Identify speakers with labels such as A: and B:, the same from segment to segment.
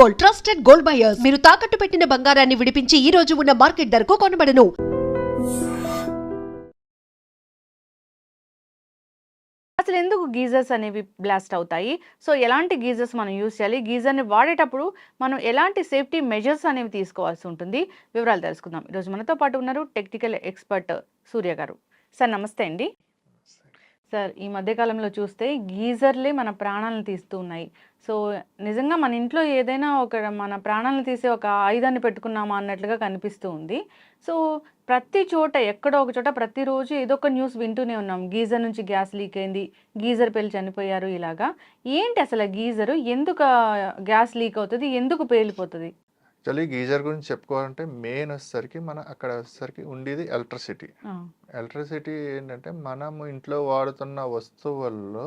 A: Gold, trusted gold buyers. మీరు తాకట్టు పెట్టిన బంగారాన్ని విడిపించి ఈ రోజు ఉన్న మార్కెట్ ధరకు కొనబడను.
B: అసలు ఎందుకు గీజర్స్ అనేవి బ్లాస్ట్ అవుతాయి? సో ఎలాంటి గీజర్స్ మనం యూజ్ చేయాలి? గీజర్ని వాడేటప్పుడు మనం ఎలాంటి సేఫ్టీ మెజర్స్ అనేవి తీసుకోవాల్సి ఉంటుంది? వివరాలు తెలుసుకుందాం. ఈరోజు మనతో పాటు ఉన్నారు టెక్నికల్ ఎక్స్పర్ట్ సూర్య గారు. సార్ నమస్తే అండి. సార్, ఈ మధ్యకాలంలో చూస్తే గీజర్లే మన ప్రాణాలను తీస్తూ ఉన్నాయి. సో నిజంగా మన ఇంట్లో ఏదైనా మన ప్రాణాలను తీసే ఒక ఆయుధాన్ని పెట్టుకున్నామా అన్నట్లుగా కనిపిస్తూ ఉంది. సో ప్రతి చోట ఎక్కడో ఒక చోట ప్రతిరోజు ఏదో ఒక న్యూస్ వింటూనే ఉన్నాం. గీజర్ నుంచి గ్యాస్ లీక్ అయింది, గీజర్ పేలి చనిపోయారు ఇలాగా. ఏంటి అసలు గీజరు? ఎందుకు గ్యాస్ లీక్ అవుతుంది? ఎందుకు పేలిపోతుంది?
C: యాక్చువల్లీ గీజర్ గురించి చెప్పుకోవాలంటే మెయిన్ వచ్చేసరికి అక్కడ వచ్చేసరికి ఉండేది ఎలక్ట్రిసిటీ. ఎలక్ట్రిసిటీ ఏంటంటే మనము ఇంట్లో వాడుతున్న వస్తువుల్లో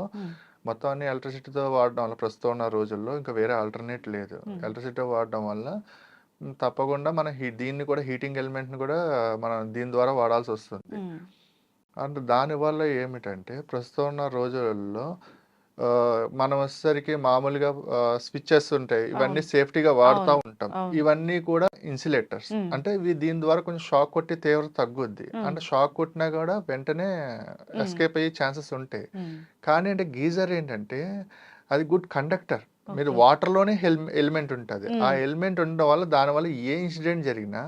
C: మొత్తం అన్ని ఎలక్ట్రిసిటీతో వాడడం వల్ల ప్రస్తుతం ఉన్న రోజుల్లో ఇంకా వేరే ఆల్టర్నేట్ లేదు. ఎలక్ట్రిసిటీ వాడడం వల్ల తప్పకుండా మన దీన్ని కూడా హీటింగ్ ఎలిమెంట్ని కూడా మనం దీని ద్వారా వాడాల్సి వస్తుంది. అంటే దానివల్ల ఏమిటంటే ప్రస్తుతం ఉన్న రోజులలో మనం వచ్చేసరికి మామూలుగా స్విచ్చెస్ ఉంటాయి, ఇవన్నీ సేఫ్టీగా వాడుతూ ఉంటాం. ఇవన్నీ కూడా ఇన్సులేటర్స్, అంటే ఇవి దీని ద్వారా కొంచెం షాక్ కొట్టి తీవ్రత తగ్గుద్ది. అంటే షాక్ కొట్టినా కూడా వెంటనే ఎస్కేప్ అయ్యే ఛాన్సెస్ ఉంటాయి. కానీ అంటే గీజర్ ఏంటంటే అది గుడ్ కండక్టర్. మీరు వాటర్ లోనే ఎలిమెంట్ ఉంటుంది. ఆ ఎలిమెంట్ ఉండడం వల్ల దానివల్ల ఏ ఇన్సిడెంట్ జరిగినా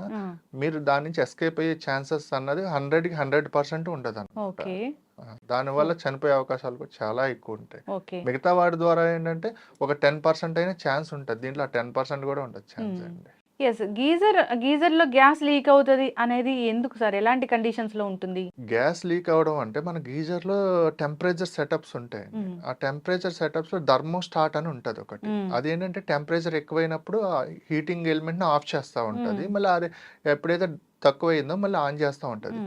C: మీరు దాని నుంచి ఎస్కేప్ అయ్యే ఛాన్సెస్ అన్నది 100కి 100% ఉండదు అన్నమాట. దానివల్ల చనిపోయే అవకాశాలు కూడా చాలా ఎక్కువ ఉంటాయి. మిగతా వాటి ద్వారా ఏంటంటే ఒక 10% అయినా ఛాన్స్ ఉంటుంది, దీంట్లో 10% కూడా ఉండదు ఛాన్స్ అండి.
B: ఎస్, గీజర్లో గ్యాస్ లీక్ అవుతుంది అనేది ఎందుకు సార్? ఎలాంటి కండిషన్స్ లో ఉంటుంది?
C: గ్యాస్ లీక్ అవడం అంటే మన గీజర్లో టెంపరేచర్ సెటప్స్ ఉంటాయి. ఆ టెంపరేచర్ సెటప్స్ లో థర్మోస్టాట్ అని ఉంటుంది ఒకటి. అదేంటంటే టెంపరేచర్ ఎక్కువైనప్పుడు హీటింగ్ ఎలిమెంట్ ని ఆఫ్ చేస్తూ ఉంటుంది. మళ్ళీ అది ఎప్పుడైతే తక్కువైందో మళ్ళీ ఆన్ చేస్తూ ఉంటుంది.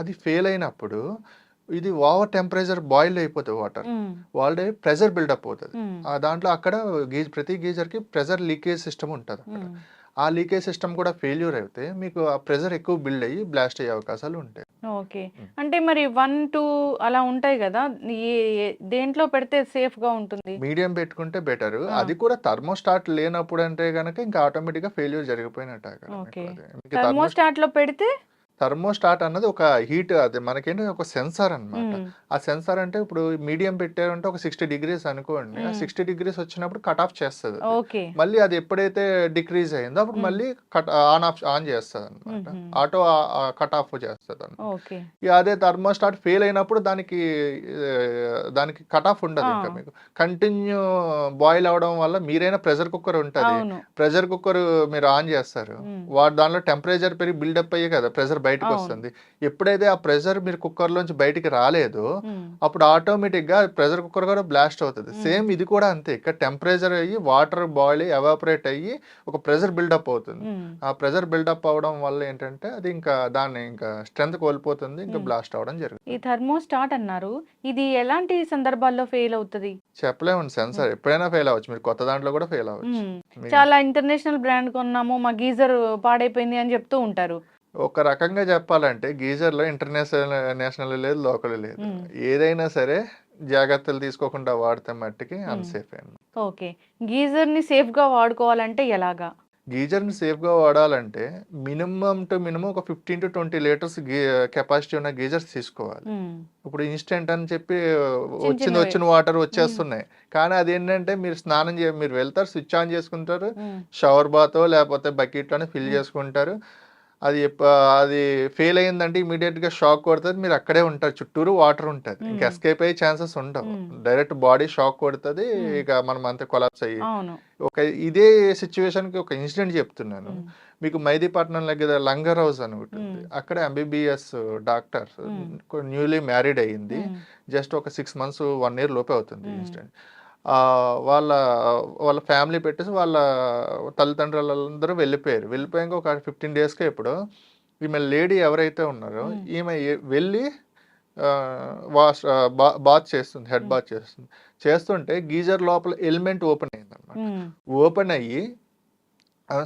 C: అది ఫెయిల్ అయినప్పుడు ఇది ఓవర్ టెంపరేచర్ బాయిల్ అయిపోతుంది, వాటర్ ప్రెజర్ బిల్డప్ అవుతుంది. దాంట్లో అక్కడ ప్రతి గీజర్ కి ప్రెజర్ లీకేజ్ సిస్టమ్ ఉంటుంది. అక్కడ ఆ లీకేజ్ సిస్టమ్ కూడా ఫెయిల్యూర్ అయితే మీకు ఆ ప్రెజర్ ఎక్కువ బిల్డ్ అయ్యి బ్లాస్ట్ అయ్యే అవకాశాలు ఉంటాయి.
B: ఓకే, అంటే మరి 1, 2 అలా ఉంటాయి కదా, దేంట్లో పెడితే సేఫ్ గా ఉంటుంది?
C: మీడియం పెట్టుకుంటే బెటర్. అది కూడా థర్మోస్టాట్ లేనప్పుడు అంటే కనుక ఇంకా ఆటోమేటిక్ గా ఫెయిల్యూర్ జరిగిపోయినట్టు.
B: థర్మోస్టాట్ లో పెడితే
C: థర్మోస్టాట్ అన్నది ఒక హీట్, అది మనకేంటంటే ఒక సెన్సార్ అనమాట. ఆ సెన్సార్ అంటే ఇప్పుడు మీడియం పెట్టారంటే ఒక 60 degrees అనుకోండి, 60 degrees వచ్చినప్పుడు కట్ ఆఫ్ చేస్తుంది. మళ్ళీ అది ఎప్పుడైతే డిక్రీజ్ అయిందో అప్పుడు మళ్ళీ ఆన్ చేస్తుంది అనమాట, ఆటో కట్ ఆఫ్ చేస్తుంది అనమాట. అదే థర్మోస్టాట్ ఫెయిల్ అయినప్పుడు దానికి కట్ ఆఫ్ ఉండదు. ఇంకా మీకు కంటిన్యూ బాయిల్ అవడం వల్ల మీరైనా ప్రెషర్ కుక్కర్ ఉంటుంది, ప్రెషర్ కుక్కర్ మీరు ఆన్ చేస్తారు, దానిలో టెంపరేచర్ పెరిగి బిల్డప్ అయ్యే కదా ప్రెషర్ బయటకు వస్తుంది. ఎప్పుడైతే ఆ ప్రెషర్ మీరు కుక్కర్ లోంచి బయటికి రాలేదో అప్పుడు ఆటోమేటిక్ గా ప్రెషర్ కుక్కర్ కూడా బ్లాస్ట్ అవుతుంది. సేమ్ ఇది కూడా అంతే, ఇక్కడ టెంపరేచర్ అయ్యి వాటర్ బాయిల్ ఎవాపరేట్ అయ్యి ఒక ప్రెషర్ బిల్డప్ అవుతుంది. ఆ ప్రెషర్ బిల్డప్ అవడం వల్ల ఏంటంటే అది ఇంకా దాన్ని ఇంకా స్ట్రెంత్ కోల్పోతుంది, ఇంకా బ్లాస్ట్ అవడం జరుగుతుంది.
B: ఈ థర్మోస్టాట్ అన్నారు, ఇది ఎలాంటి సందర్భాల్లో ఫెయిల్ అవుతుంది?
C: చెప్పలేము, సెన్సార్ ఎప్పుడైనా ఫెయిల్ అవ్వచ్చు, మీరు కొత్త దాంట్లో కూడా ఫెయిల్ అవ్వచ్చు.
B: చాలా ఇంటర్నేషననల్ బ్రాండ్ కొన్నాము, మా గీజర్ పాడైపోయింది అని చెప్తూ ఉంటారు.
C: ఒక రకంగా చెప్పాలంటే గీజర్లో నేషనల్ లేదు, లోకల్ లేదు. ఏదైనా సరే జాగ్రత్తలు తీసుకోకుండా వాడితే మట్టికి అన్సేఫ్ అయింది.
B: ఓకే, గీజర్ని సేఫ్గా వాడుకోవాలంటే ఎలాగా?
C: గీజర్ని సేఫ్గా వాడాలంటే మినిమం టు మినిమం ఒక 15 to 20 లీటర్స్ కెపాసిటీ ఉన్న గీజర్స్ తీసుకోవాలి. ఇప్పుడు ఇన్స్టెంట్ అని చెప్పి వచ్చిన వాటర్ వచ్చేస్తున్నాయి, కానీ అదేంటంటే మీరు మీరు వెళ్తారు, స్విచ్ ఆన్ చేసుకుంటారు, షవర్ బాతో లేకపోతే బకెట్లోనే ఫిల్ చేసుకుంటారు. అది ఫెయిల్ అయ్యిందంటే ఇమీడియట్ గా షాక్ కొడుతుంది, మీరు అక్కడే ఉంటారు, చుట్టూరు వాటర్ ఉంటుంది, ఇంకా ఎస్కేప్ అయ్యే ఛాన్సెస్ ఉండవు. డైరెక్ట్ బాడీ షాక్ కొడుతుంది, ఇక మనం అంతా కొలాప్స్ అయ్యి. ఇదే సిచ్యువేషన్ కి ఒక ఇన్సిడెంట్ చెప్తున్నాను మీకు. మైదీపట్నం దగ్గర లంగర్ హౌస్ అని ఉంటుంది, అక్కడ MBBS డాక్టర్ న్యూలీ మ్యారీడ్ అయ్యింది, జస్ట్ ఒక 6 months 1 year లోపే అవుతుంది ఇన్సిడెంట్. వాళ్ళ ఫ్యామిలీ పెట్టేసి వాళ్ళ తల్లిదండ్రులందరూ వెళ్ళిపోయాక ఒక 15 daysకే ఇప్పుడు ఈమె లేడీ ఎవరైతే ఉన్నారో ఈమె వెళ్ళి బాత్ చేస్తుంది, హెడ్ బాత్ చేస్తుంటే గీజర్ లోపల ఎలిమెంట్ ఓపెన్ అయింది అనమాట. ఓపెన్ అయ్యి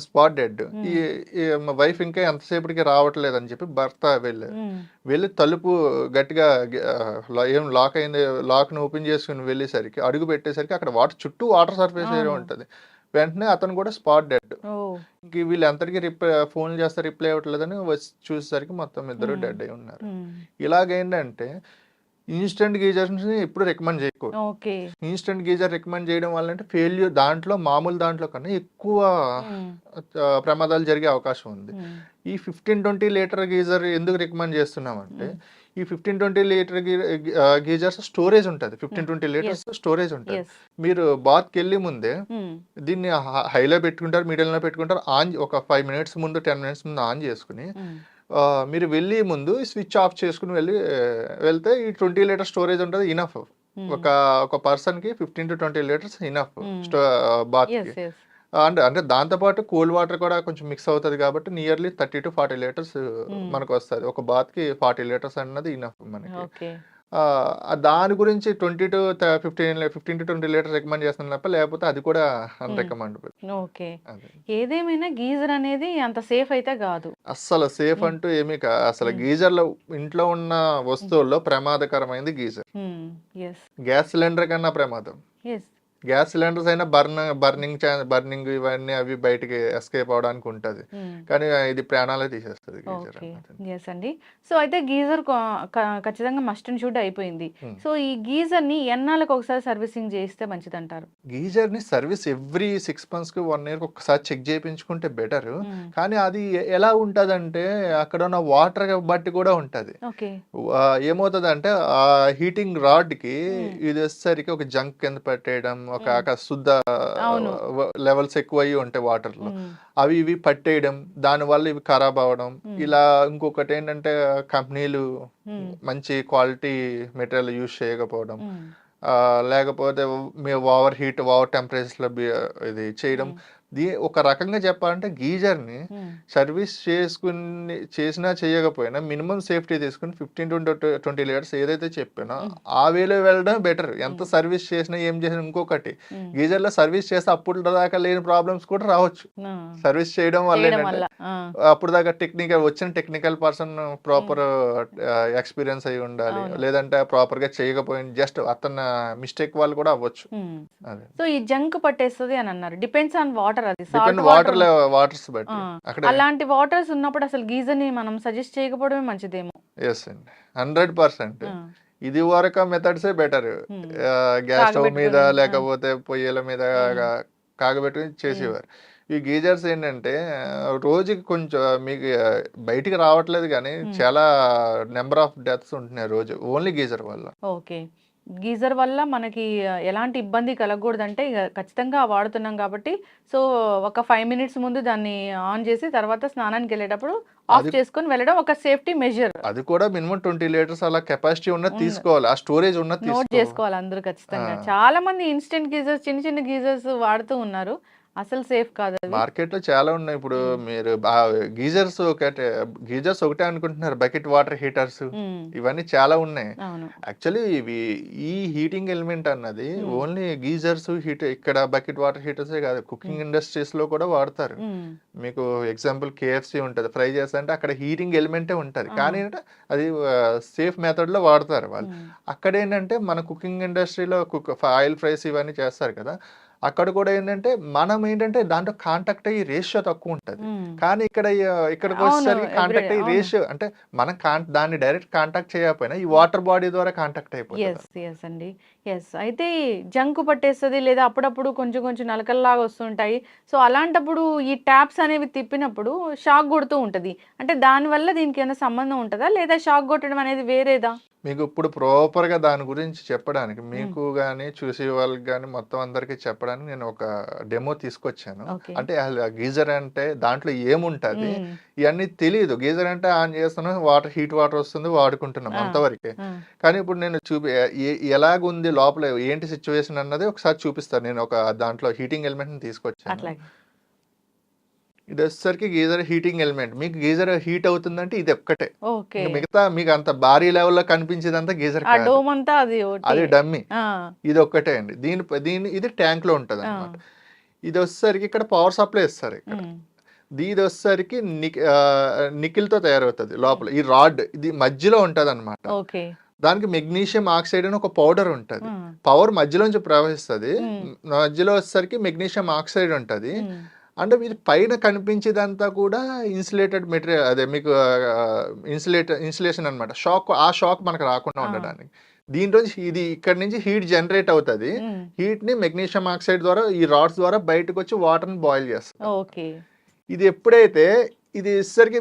C: స్పాట్ డెడ్. ఈ వైఫ్ ఇంకా ఎంతసేపటికి రావట్లేదు అని చెప్పి భర్త వెళ్ళి తలుపు గట్టిగా ఏం లాక్ అయింది, లాక్ను ఓపెన్ చేసుకుని వెళ్ళేసరికి అడుగు పెట్టేసరికి అక్కడ చుట్టూ వాటర్ సర్ఫేస్ ఏరియా ఉంటుంది. వెంటనే అతను కూడా స్పాట్ డెడ్.
B: ఓ
C: ఇంక వీళ్ళందరికీ ఫోన్ చేస్తే రిప్లై ఇవ్వట్లేదని వచ్చి చూసేసరికి మొత్తం ఇద్దరు
B: మ్మ్.
C: డెడ్ అయి ఉన్నారు.
B: మ్మ్.
C: ఇలాగేంటంటే ఇన్స్టెంట్ గీజర్స్ని ఎప్పుడు రికమెండ్ చేయకూడదు.
B: ఓకే
C: ఇన్స్టెంట్ గీజర్ రికమెండ్ చేయడం వల్ల అంటే ఫెయిల్యూర్ దాంట్లో మామూలు దాంట్లో కన్నా ఎక్కువ
B: మ్మ్.
C: ప్రమాదాలు జరిగే అవకాశం ఉంది.
B: మ్మ్.
C: ఈ 15-20 లీటర్ గీజర్ ఎందుకు రికమెండ్ చేస్తున్నామంటే ఈ 15-20 లీటర్ గీజర్స్ స్టోరేజ్ ఉంటుంది. 15-20 లీటర్స్ స్టోరేజ్ ఉంటుంది.
B: ఎస్
C: మీరు బాత్కి వెళ్ళి ముందే
B: మ్మ్.
C: దీన్ని హైలో పెట్టుకుంటారు, మీడియంలో పెట్టుకుంటారు, ఆన్ ఒక 5 మినిట్స్ ముందు 10 మినిట్స్ ముందు ఆన్ చేసుకుని
B: మ్మ్.
C: మీరు వెళ్ళి ముందు స్విచ్ ఆఫ్ చేసుకుని వెళ్తే ఈ 20 లీటర్ స్టోరేజ్ ఉంటుంది ఇనఫ్.
B: మ్మ్.
C: ఒక పర్సన్కి 15-20 లీటర్స్ ఇనఫ్
B: మ్మ్.
C: బాత్కి.
B: ఎస్ ఎస్
C: అంటే దాంతోపాటు కూల్ వాటర్ కూడా కొంచెం మిక్స్ అవుతుంది కాబట్టి నియర్లీ 30-40 లీటర్స్ మనకు వస్తుంది. ఒక బాత్కి 40 లీటర్స్ అన్నది ఇనఫ్ మనకి.
B: ఓకే
C: దాని గురించి 15-20 లీటర్స్ రికమెండ్ చేస్తాను తప్ప లేకపోతే అది కూడా అన్రికమెండబుల్.
B: ఓకే
C: అదే
B: ఏదేమైనా గీజర్ అనేది అంత సేఫ్ అయితే కాదు.
C: అస్సలు సేఫ్ అంటూ ఏమీ అసలు గీజర్లో ఇంట్లో ఉన్న వస్తువుల్లో ప్రమాదకరమైనది గీజర్.
B: ఎస్
C: గ్యాస్ సిలిండర్ కన్నా ప్రమాదం.
B: ఎస్
C: గ్యాస్ సిలిండర్స్ అయినా బర్నింగ్ ఇవన్నీ అవి బయటికి ఎస్కేప్ అవడానికి ఉంటుంది, కానీ ఇది ప్రాణాలే తీసేస్తుంది గీజర్
B: ఓకే
C: అన్నది.
B: ఎస్ అండి. సో అయితే గీజర్ ఖచ్చితంగా మస్ట్ అండ్ షుడ్ అయిపోయింది.
C: Hmm.
B: సో ఈ గీజర్ ని ఎన్నాళ్ళకి ఒకసారి సర్వీసింగ్ చేయిస్తే మంచిది అంటారు?
C: గీజర్ ని సర్వీస్ ఎవ్రీ 6 months కి 1 year ఒకసారి చెక్ చేయించుకుంటే బెటర్. కానీ అది ఎలా ఉంటదంటే అక్కడ ఉన్న వాటర్ బట్టి కూడా ఉంటది.
B: ఓకే
C: ఏమవుతుంది అంటే ఆ హీటింగ్ రాడ్ కి ఇది వచ్చేసరికి ఒక జంక్ కింద పెట్టేయడం, ఒక శుద్ధ
B: అవును.
C: లెవెల్స్ ఎక్కువ అయ్యి ఉంటాయి వాటర్ లో, అవి ఇవి పట్టేయడం, దానివల్ల ఇవి ఖరాబ్ అవ్వడం. ఇలా ఇంకొకటి ఏంటంటే కంపెనీలు మంచి క్వాలిటీ మెటీరియల్ యూజ్ చేయకపోవడం, లేకపోతే ఓవర్ హీట్ ఓవర్ టెంపరేచర్ లో ఇది చేయడం. ఒక రకంగా చెప్పాలంటే గీజర్ని సర్వీస్ చేసినా చేయకపోయినా మినిమం సేఫ్టీ తీసుకుని 15-20 లీటర్స్ ఏదైతే చెప్పానో ఆ వేలో వెళ్ళడం బెటర్. ఎంత సర్వీస్ చేసినా ఏం చేసినా. ఇంకొకటి గీజర్లో సర్వీస్ చేస్తే అప్పుడు దాకా లేని ప్రాబ్లమ్స్ కూడా రావచ్చు సర్వీస్ చేయడం వల్ల. ఏంటంటే అప్పుడు దాకా టెక్నికల్ పర్సన్ ప్రాపర్ ఎక్స్పీరియన్స్ అయి ఉండాలి, లేదంటే ప్రాపర్ గా చేయకపోయిన జస్ట్ అతను మిస్టేక్ వాళ్ళు కూడా అవ్వచ్చు. అదే
B: సో ఈ జంక్ పట్టేస్తుంది అని అన్నారు. Depends on water. అది
C: డిపెండ్ వాటర్స్ బట్టి అక్కడ.
B: అలాంటి వాటర్స్ ఉన్నప్పుడు అసలు గీజర్ ని మనం సజెస్ట్ చేయకపోవడమే మంచిదేమో.
C: ఎస్ అండి, 100%. ఇది వరకు మెథడ్సే బెటర్. గ్యాస్ స్టవ్ మీద లేకపోతే పొయ్యిల మీద కాగబెట్టుకుని చేసేవారు. ఈ గీజర్స్ ఏంటంటే రోజుకి కొంచెం మీకు బయటికి రావట్లేదు కానీ చాలా నెంబర్ ఆఫ్ డెత్స్ ఉంటున్నాయి రోజు ఓన్లీ గీజర్ వల్ల.
B: ఓకే గీజర్ వల్ల మనకి ఎలాంటి ఇబ్బంది కలగకూడదంటే ఇక ఖచ్చితంగా వాడుతున్నాం కాబట్టి సో ఒక 5 minutes ముందు దాన్ని ఆన్ చేసి తర్వాత స్నానానికి వెళ్ళేటప్పుడు ఆఫ్ చేసుకొని వెళ్ళడం ఒక సేఫ్టీ మెజర్.
C: అది కూడా మినిమం 20 లీటర్స్ అలా కెపాసిటీ ఉన్నది తీసుకోవాలి, ఆ స్టోరేజ్ ఉన్నది
B: నోట్ చేసుకోవాలి అందరూ ఖచ్చితంగా. చాలా మంది ఇన్స్టెంట్ గీజర్స్ చిన్న చిన్న గీజర్స్ వాడుతూ ఉన్నారు, అసలు సేఫ్ కాదు.
C: మార్కెట్ లో చాలా ఉన్నాయి. ఇప్పుడు మీరు గీజర్స్ ఒకటే అనుకుంటున్నారు, బకెట్ వాటర్ హీటర్స్ ఇవన్నీ చాలా ఉన్నాయి. యాక్చువల్లీ ఈ హీటింగ్ ఎలిమెంట్ అన్నది ఓన్లీ గీజర్స్ ఇక్కడ బకెట్ వాటర్ హీటర్స్ కాదు, కుకింగ్ ఇండస్ట్రీస్ లో కూడా వాడతారు. మీకు ఎగ్జాంపుల్ KFC ఉంటది, ఫ్రై చేస్తా అంటే అక్కడ హీటింగ్ ఎలిమెంటే ఉంటది, కానీ అది సేఫ్ మెథడ్ లో వాడతారు వాళ్ళు. అక్కడ ఏంటంటే మన కుకింగ్ ఇండస్ట్రీలో ఆయిల్ ఫ్రైస్ ఇవన్నీ చేస్తారు కదా, అక్కడ కూడా ఏంటంటే మనం ఏంటంటే దాంట్లో కాంటాక్ట్ అయ్యి రేషియో తక్కువ ఉంటుంది. కానీ ఇక్కడికి వచ్చేసరికి కాంటాక్ట్ అయ్యి రేషియో అంటే మనం దాన్ని డైరెక్ట్ కాంటాక్ట్ చేయకపోయినా ఈ వాటర్ బాడీ ద్వారా కాంటాక్ట్ అయిపోతుంది.
B: ఎస్ అండి. ఎస్ అయితే జంకు పట్టేస్తుంది లేదా అప్పుడప్పుడు కొంచెం కొంచెం నలకల్లాగా వస్తుంటాయి. సో అలాంటప్పుడు ఈ ట్యాప్స్ అనేవి తిప్పినప్పుడు షాక్ కొడుతూ ఉంటుంది. అంటే దానివల్ల దీనికి ఏమైనా సంబంధం ఉంటుందా లేదా షాక్ కొట్టడం అనేది వేరేదా?
C: మీకు ఇప్పుడు ప్రాపర్గా దాని గురించి చెప్పడానికి మీకు కానీ చూసే వాళ్ళకి కానీ మొత్తం అందరికీ చెప్పడానికి నేను ఒక డెమో తీసుకొచ్చాను. అంటే గీజర్ అంటే దాంట్లో ఏముంటుంది ఇవన్నీ తెలియదు. గీజర్ అంటే ఆన్ చేస్తున్నాం, హీట్ వాటర్ వస్తుంది, వాడుకుంటున్నాం అంతవరకే. కానీ ఇప్పుడు నేను ఎలాగుంది లోపల ఏంటి సిచ్యువేషన్ అన్నది ఒకసారి చూపిస్తాను. నేను ఒక దాంట్లో హీటింగ్ ఎలిమెంట్ తీసుకొచ్చాను. ఇది వచ్చేసరికి గీజర్ హీటింగ్ ఎలిమెంట్. మీకు గీజర్ హీట్ అవుతుందంటే ఇది ఒక్కటే, మిగతా మీకు అంత భారీ లెవెల్లో కనిపించేదంతా గీజర్ అది డమ్మీ. ఇది ఒక్కటే అండి. ఇది ట్యాంక్ లో ఉంటది అనమాట. ఇది వచ్చేసరికి ఇక్కడ పవర్ సప్లై ఇస్తారు. ఇక్కడ ఇది వచ్చేసరికి నికిల్ తో తయారవుతుంది లోపల. ఈ రాడ్ ఇది మధ్యలో ఉంటది అనమాట. దానికి మెగ్నీషియం ఆక్సైడ్ అని ఒక పౌడర్ ఉంటుంది. పవర్ మధ్యలోంచి ప్రవహిస్తుంది, మధ్యలో వచ్చేసరికి మెగ్నీషియం ఆక్సైడ్ ఉంటుంది. అంటే ఇది పైన కనిపించేదంతా కూడా ఇన్సులేటెడ్ మెటీరియల్, అదే మీకు ఇన్సులేషన్ అనమాట. షాక్ మనకు రాకుండా ఉండడానికి. దీంట్లో ఇది ఇక్కడ నుంచి హీట్ జనరేట్ అవుతుంది. హీట్ ని మెగ్నీషియం ఆక్సైడ్ ద్వారా ఈ రాడ్స్ ద్వారా బయటకు వచ్చి వాటర్ ని బాయిల్ చేస్తుంది. ఇది ఎప్పుడైతే ఇది ఇసరికి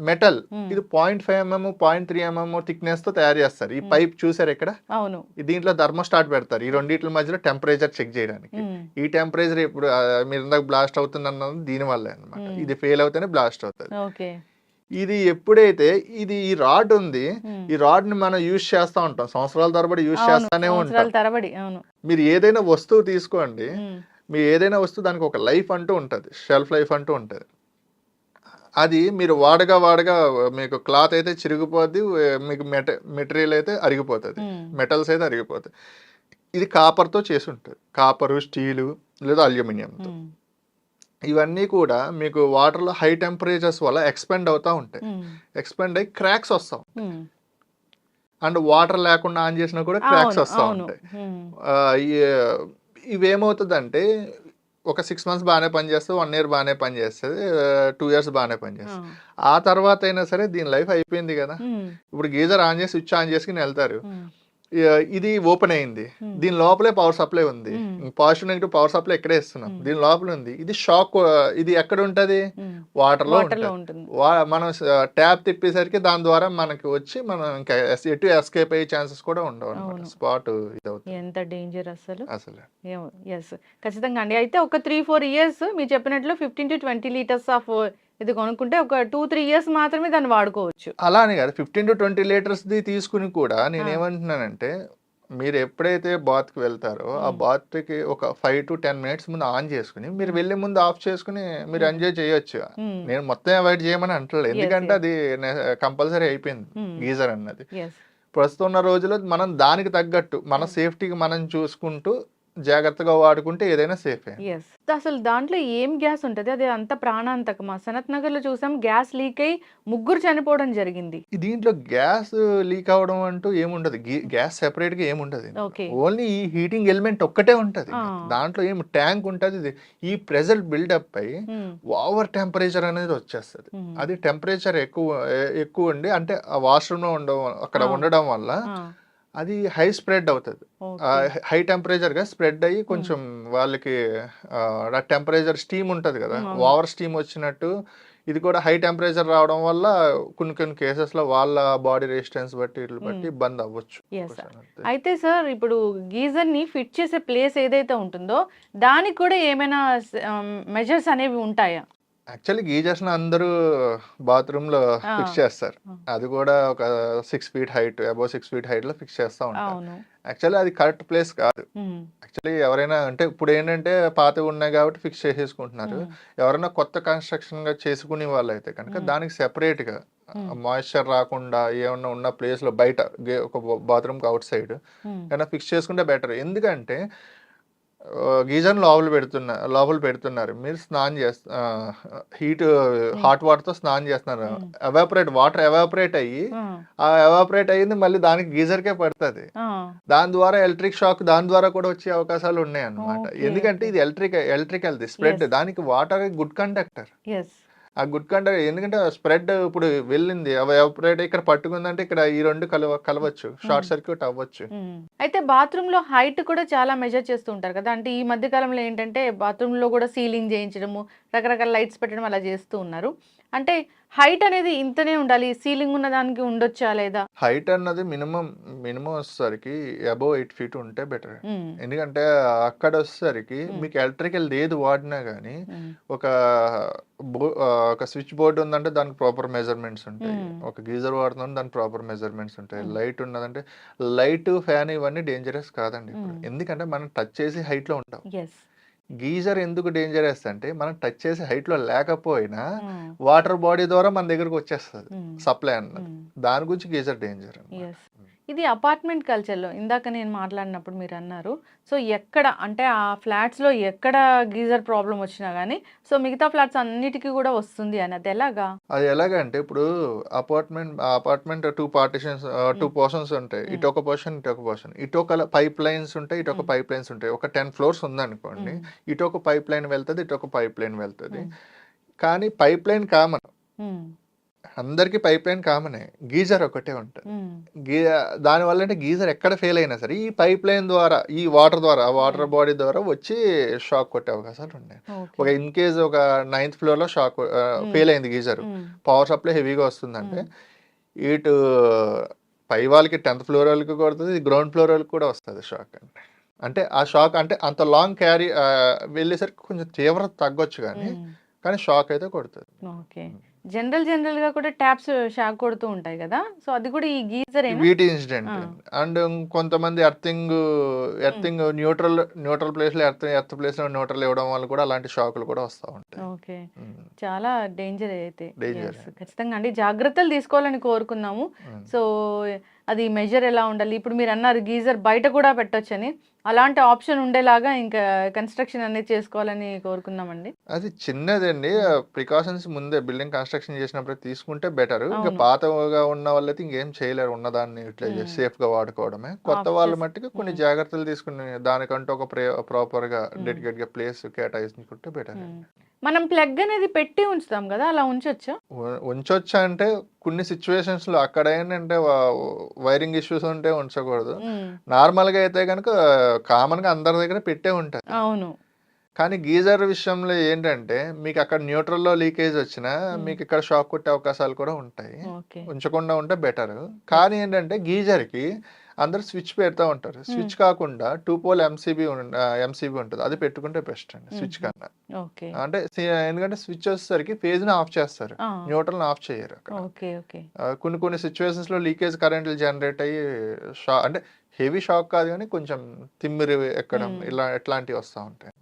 C: మెటల్, ఇది 0.5 mm 0.3 mm థిక్నెస్ తో తయారు చేస్తారు. ఈ పైప్ చూసారు ఇక్కడ, దీంట్లో థర్మోస్టాట్ పెడతారు ఈ రెండిట్ల మధ్యలో టెంపరేచర్ చెక్ చేయడానికి. ఈ టెంపరేచర్ ఇప్పుడు మీరు ఇందాక బ్లాస్ట్ అవుతుంది అన్నది దీని వల్లే అనమాట. ఇది ఫెయిల్ అవుతేనే బ్లాస్ట్ అవుతుంది. ఇది ఎప్పుడైతే ఈ రాడ్ ఉంది, ఈ రాడ్ ని మనం యూజ్ చేస్తా ఉంటాం, సంవత్సరాల తరబడి యూజ్ చేస్తానే ఉంటాం. మీరు ఏదైనా వస్తువు తీసుకోండి, మీరు ఏదైనా వస్తువు దానికి ఒక లైఫ్ అంటూ ఉంటుంది, షెల్ఫ్ లైఫ్ అంటూ ఉంటుంది. అది మీరు వాడగా మీకు క్లాత్ అయితే చిరిగిపోద్ది, మీకు మెటీరియల్ అయితే అరిగిపోతుంది, మెటల్స్ అయితే అరిగిపోతాయి. ఇది కాపర్తో చేసి ఉంటుంది, కాపరు, స్టీలు లేదా అల్యూమినియంతో. ఇవన్నీ కూడా మీకు వాటర్లో హై టెంపరేచర్స్ వల్ల ఎక్స్పెండ్ అవుతూ ఉంటాయి. ఎక్స్పెండ్ అయ్యి క్రాక్స్ వస్తాం, అండ్ వాటర్ లేకుండా ఆన్ చేసినా కూడా క్రాక్స్ వస్తూ ఉంటాయి. ఇవేమవుతుందంటే ఒక 6 months బాగానే పనిచేస్తుంది, 1 year బాగానే పనిచేస్తుంది, 2 years బాగానే పనిచేస్తుంది. ఆ తర్వాత అయినా సరే దీని లైఫ్ అయిపోయింది కదా. ఇప్పుడు గీజర్ ఆన్ చేసి స్విచ్ ఆన్ చేసుకుని వెళ్తారు, ఇది ఓపెన్ అయింది, దీని లోపలే పవర్ సప్లై ఉంది, పాజిటివ్ నెగిటివ్ పవర్ సప్లై ఎక్కడే ఇస్తున్నాం, దీని లోపల ఉంది. ఇది షాక్, ఇది ఎక్కడ ఉంటది, వాటర్ లో ఉంటుంది. మనం ట్యాప్ తిప్పేసరికి దాని ద్వారా మనకి వచ్చి మనం ఇంకా ఎటు ఎస్కేప్ అయ్యే ఛాన్సెస్ కూడా ఉండవు, స్పాట్ ఇది అవుతుంది.
B: ఎంత డేంజర్ అసలు. ఎస్, ఖచ్చితంగా అండి. అయితే ఒక 3-4 years మీరు చెప్పినట్లు 15 to 20 liters ఆఫ్ ఇది కొనుక్కుంటే ఒక 2-3 years మాత్రమే దాన్ని వాడుకోవచ్చు.
C: అలా అని కాదు, 15 to 20 liters తీసుకుని కూడా నేను ఏమంటున్నానంటే, మీరు ఎప్పుడైతే బాత్కి వెళ్తారో ఆ బాత్కి ఒక 5 to 10 minutes ముందు ఆన్ చేసుకుని మీరు వెళ్ళే ముందు ఆఫ్ చేసుకుని మీరు ఎంజాయ్ చేయొచ్చు. నేను మొత్తం అవాయిడ్ చేయమని అంటలేదు, ఎందుకంటే అది కంపల్సరీ అయిపోయింది గీజర్ అన్నది. ప్రస్తుతం ఉన్న రోజుల్లో మనం దానికి తగ్గట్టు మన సేఫ్టీకి మనం చూసుకుంటూ జాగ్రత్తగా వాడుకుంటే ఏదైనా సేఫే.
B: అసలు దాంట్లో ఏం గ్యాస్ ఉంటుంది, అది అంత ప్రాణాంతకమా? సనత్ నగర్ లో చూసాం, గ్యాస్ లీక్ అయి 3 చనిపోవడం జరిగింది.
C: దీంట్లో గ్యాస్ లీక్ అవడం అంటూ ఏముండదు, గ్యాస్ సెపరేట్ గా ఏముండదు, ఓన్లీ ఈ హీటింగ్ ఎలిమెంట్ ఒక్కటే ఉంటది. దాంట్లో ఏం ట్యాంక్ ఉంటది, ఈ ప్రెజర్ బిల్డప్ అయి ఓవర్ టెంపరేచర్ అనేది వచ్చేస్తుంది. అది టెంపరేచర్ ఎక్కువ ఉండి, అంటే ఆ వాష్రూమ్ లో అక్కడ ఉండడం వల్ల అది హై స్ప్రెడ్ అవుతుంది, హై టెంపరేచర్ గా స్ప్రెడ్ అయ్యి కొంచెం వాళ్ళకి టెంపరేచర్ స్టీమ్ ఉంటది కదా, ఓవర్ స్టీమ్ వచ్చినట్టు ఇది కూడా హై టెంపరేచర్ రావడం వల్ల కొన్ని కేసెస్ లో వాళ్ళ బాడీ రెసిస్టెన్స్ బట్టి ఇబ్బంది అవ్వచ్చు.
B: అయితే సార్, ఇప్పుడు గీజర్ ని ఫిట్ చేసే ప్లేస్ ఏదైతే ఉంటుందో దానికి కూడా ఏమైనా మెజర్స్ అనేవి ఉంటాయా?
C: యాక్చువల్లీ గీజర్స్ అందరూ బాత్రూమ్ లో ఫిక్స్ చేస్తారు, అది కూడా ఒక 6 feet height, above 6 feet height లో ఫిక్స్ చేస్తూ ఉంటారు. యాక్చువల్లీ అది కరెక్ట్ ప్లేస్ కాదు. యాక్చువల్లీ ఎవరైనా అంటే ఇప్పుడు ఏంటంటే పాతవి ఉన్నాయి కాబట్టి ఫిక్స్ చేసేసుకుంటున్నారు. ఎవరైనా కొత్త కన్స్ట్రక్షన్ గా చేసుకునే వాళ్ళు అయితే కనుక దానికి సెపరేట్ గా మాయిశ్చర్ రాకుండా ఏమన్నా ఉన్న ప్లేస్ లో బయట ఒక బాత్రూమ్ కి అవుట్ సైడ్ ఏమైనా ఫిక్స్ చేసుకుంటే బెటర్. ఎందుకంటే గీజర్ లోపల పెడుతున్నారు, మీరు స్నానం హీట్ హాట్ వాటర్ తో స్నానం చేస్తున్నారు, వాటర్ ఎవాపరేట్ అయ్యి ఆ ఎవాపరేట్ అయ్యింది మళ్ళీ దానికి గీజర్ కే పడుతుంది, దాని ద్వారా ఎలక్ట్రిక్ షాక్ దాని ద్వారా కూడా వచ్చే అవకాశాలు ఉన్నాయి అన్నమాట. ఎందుకంటే ఇది ఎలక్ట్రికల్ స్ప్రెడ్, దానికి వాటర్ గుడ్ కండక్టర్. ఆ గుడ్ కండక్టర్, ఎందుకంటే స్ప్రెడ్ ఇప్పుడు వెళ్ళింది ఎవాపరేట్ ఇక్కడ పట్టుకుందంటే ఇక్కడ ఈ రెండు కలవచ్చు, షార్ట్ సర్క్యూట్ అవ్వచ్చు.
B: అయితే బాత్రూమ్ లో హైట్ కూడా చాలా మెజర్ చేస్తూ ఉంటారు కదా, అంటే ఈ మధ్య కాలంలో ఏంటంటే బాత్రూమ్ లో కూడా సీలింగ్ చేయించడము, రకరకాల లైట్స్ పెట్టడం అలా చేస్తూ ఉన్నారు. అంటే హైట్ అనేది ఇంతనే ఉండాలి, సీలింగ్ ఉన్న దానికి ఉండొచ్చా లేదా?
C: హైట్ అన్నది మినిమం వచ్చేసరికి అబౌవ్ 8 feet ఉంటే బెటర్. ఎందుకంటే అక్కడ వచ్చేసరికి మీకు ఎలక్ట్రికల్ ఏది వాడినా గానీ ఒక స్విచ్ బోర్డు ఉందంటే దానికి ప్రాపర్ మెజర్మెంట్స్ ఉంటాయి, ఒక గీజర్ వాడుతుందంటే దానికి ప్రాపర్ మెజర్మెంట్స్ ఉంటాయి, లైట్ ఉన్నదంటే లైట్, ఫ్యాన్ ఇవన్నీ డేంజరస్ కాదండి ఇప్పుడు. ఎందుకంటే మనం టచ్ చేసి హైట్ లో ఉంటాం. గీజర్ ఎందుకు డేంజరస్ అంటే మనం టచ్ చేసే హైట్ లో లేకపోయినా వాటర్ బాడీ ద్వారా మన దగ్గరకు వచ్చేస్తుంది సప్లై అన్నది, దాని గురించి గీజర్ డేంజర్.
B: ఇది అపార్ట్మెంట్ కల్చర్లో ఇందాక నేను మాట్లాడినప్పుడు మీరు అన్నారు, సో ఎక్కడ అంటే ఆ ఫ్లాట్స్లో ఎక్కడ గీజర్ ప్రాబ్లం వచ్చినా కానీ సో మిగతా ఫ్లాట్స్ అన్నిటికీ కూడా వస్తుంది అని, అది ఎలాగా?
C: అది ఎలాగంటే ఇప్పుడు apartment two partitions two portions ఉంటాయి. ఇటు ఒక పోర్షన్, ఇటు ఒక పోర్షన్. ఇటు ఒక పైప్ లైన్స్ ఉంటాయి, ఇటు ఒక పైప్ లైన్స్ ఉంటాయి. ఒక 10 floors ఉందనుకోండి, ఇటు ఒక పైప్ లైన్ వెళ్తుంది, ఇటు ఒక పైప్ లైన్ వెళ్తుంది. కానీ పైప్ లైన్ కామన్, అందరికి పైప్ లైన్ కామనే, గీజర్ ఒకటే ఉంటుంది. దానివల్ల అంటే గీజర్ ఎక్కడ ఫెయిల్ అయినా సరే ఈ పైప్ లైన్ ద్వారా, ఈ వాటర్ ద్వారా, వాటర్ బాడీ ద్వారా వచ్చి షాక్ కొట్టే అవకాశాలు ఉన్నాయి. ఒక ఇన్ కేస్ ఒక 9th floor లో షాక్ ఫెయిల్ అయింది గీజర్, పవర్ సప్లై హెవీగా వస్తుందంటే ఇటు పై వాళ్ళకి 10th floor వాళ్ళకి కొడుతుంది, గ్రౌండ్ ఫ్లోర్ వాళ్ళకి కూడా వస్తుంది షాక్. అంటే ఆ షాక్ అంటే అంత లాంగ్ క్యారీ వెళ్ళేసరికి కొంచెం తీవ్రత తగ్గొచ్చు కానీ షాక్ అయితే కొడుతుంది.
B: ఓకే, జనరల్ గా కూడా ట్యాప్స్ షాక్ కొడుతూ ఉంటాయి కదా, సో అది కూడా ఈ గీజర్
C: వీటి ఇన్సిడెంట్. అండ్ కొంతమంది ఎర్తింగ్ న్యూట్రల్ ప్లేస్ లో ఎర్త్ ప్లేస్ లో న్యూట్రల్ ఇవ్వడం వల్ల కూడా అలాంటి షాకులు కూడా వస్తూ ఉంటాయి.
B: ఓకే, చాలా డేంజర్ అయితే. ఖచ్చితంగా అండి జాగ్రత్తలు తీసుకోవాలని కోరుకున్నాము. సో అది మెజర్ ఎలా ఉండాలి, ఇప్పుడు మీరు అన్నారు గీజర్ బయట కూడా పెట్టొచ్చని, అలాంటి ఆప్షన్ ఉండేలాగా ఇంకా కన్స్ట్రక్షన్ అనేది చేసుకోవాలని కోరుకున్నామండి.
C: అది చిన్నదండి, ప్రికాషన్స్ ముందే బిల్డింగ్ కన్స్ట్రక్షన్ చేసినప్పుడు తీసుకుంటే బెటర్. ఇంకా పాతగా ఉన్న వాళ్ళైతే ఇంకేం చేయలేరు, ఉన్నదాన్ని యూటిలైజ్ సేఫ్ గా వాడుకోవడమే. కొత్త వాళ్ళ మట్టికి కొన్ని జాగ్రత్తలు తీసుకుని దానికంటూ ఒక ప్రాపర్ గా డెడికేట్ గా ప్లేస్ కేటాయించుకుంటే బెటర్.
B: మనం ప్లగ్ అనేది పెట్టి ఉంచుతాం కదా, అలా
C: ఉంచొచ్చా అంటే కొన్ని సిచ్యువేషన్స్ లో అక్కడ ఏంటంటే వైరింగ్ ఇష్యూస్ ఉంటే ఉంచకూడదు. నార్మల్ గా అయితే కనుక కామన్ గా అందరి దగ్గర పెట్టే ఉంటుంది.
B: అవును,
C: కానీ గీజర్ విషయంలో ఏంటంటే మీకు అక్కడ న్యూట్రల్ లో లీకేజ్ వచ్చినా మీకు ఇక్కడ షాక్ కొట్టే అవకాశాలు కూడా ఉంటాయి. ఉంచకుండా ఉంటే బెటర్. కానీ ఏంటంటే గీజర్ కి అందరు స్విచ్ పెడతా ఉంటారు. స్విచ్ కాకుండా 2 pole ఎంసీబీ ఉంటుంది, అది పెట్టుకుంటే బెస్ట్ అండి స్విచ్ కన్నా. అంటే ఎందుకంటే స్విచ్ వచ్చేసరికి ఫేజ్ ని ఆఫ్ చేస్తారు, న్యూట్రల్ ఆఫ్ చేయరు. కొన్ని సిచ్యువేషన్స్ లో లీకేజ్ కరెంట్లు జనరేట్ అయ్యి అంటే హెవీ షాక్ కాదు కానీ కొంచెం తిమ్మిరి ఎక్కడం ఇట్లాంటివి వస్తూ ఉంటాయి.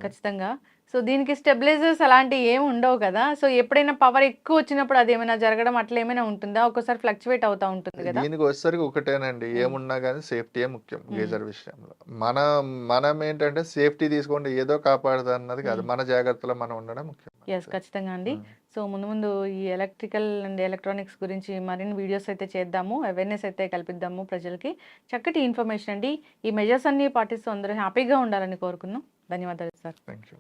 B: ఖచ్చితంగా. సో దీనికి స్టెబిలైజర్స్ అలాంటివి ఏమి ఉండవు కదా, సో ఎప్పుడైనా పవర్ ఎక్కువ వచ్చినప్పుడు అది ఏమైనా జరగడం అట్లా ఏమైనా ఉంటుందా? ఒక్కసారి ఫ్లక్చువేట్ అవుతా ఉంటుంది కదా.
C: దీనికి వచ్చేసరికి ఒకటేనండి, ఏమున్నా కానీ సేఫ్టీయే ముఖ్యం గీజర్ విషయంలో. మనం ఏంటంటే సేఫ్టీ తీసుకోండి ఏదో కాపాడదు అన్నది కాదు, మన జాగ్రత్తలో మనం ఉండడం ముఖ్యం.
B: ఖచ్చితంగా అండి. సో ముందు ఈ ఎలక్ట్రికల్ అండ్ ఎలక్ట్రానిక్స్ గురించి మరిన్ని వీడియోస్ అయితే చేద్దాము, అవేర్నెస్ అయితే కల్పిద్దాము ప్రజలకి. చక్కటి ఇన్ఫర్మేషన్ అండి. ఈ మెజర్స్ అన్ని పాటిస్తూ అందరూ హ్యాపీగా ఉండాలని కోరుకున్నాం. ధన్యవాదాలు సార్.
C: Thank you.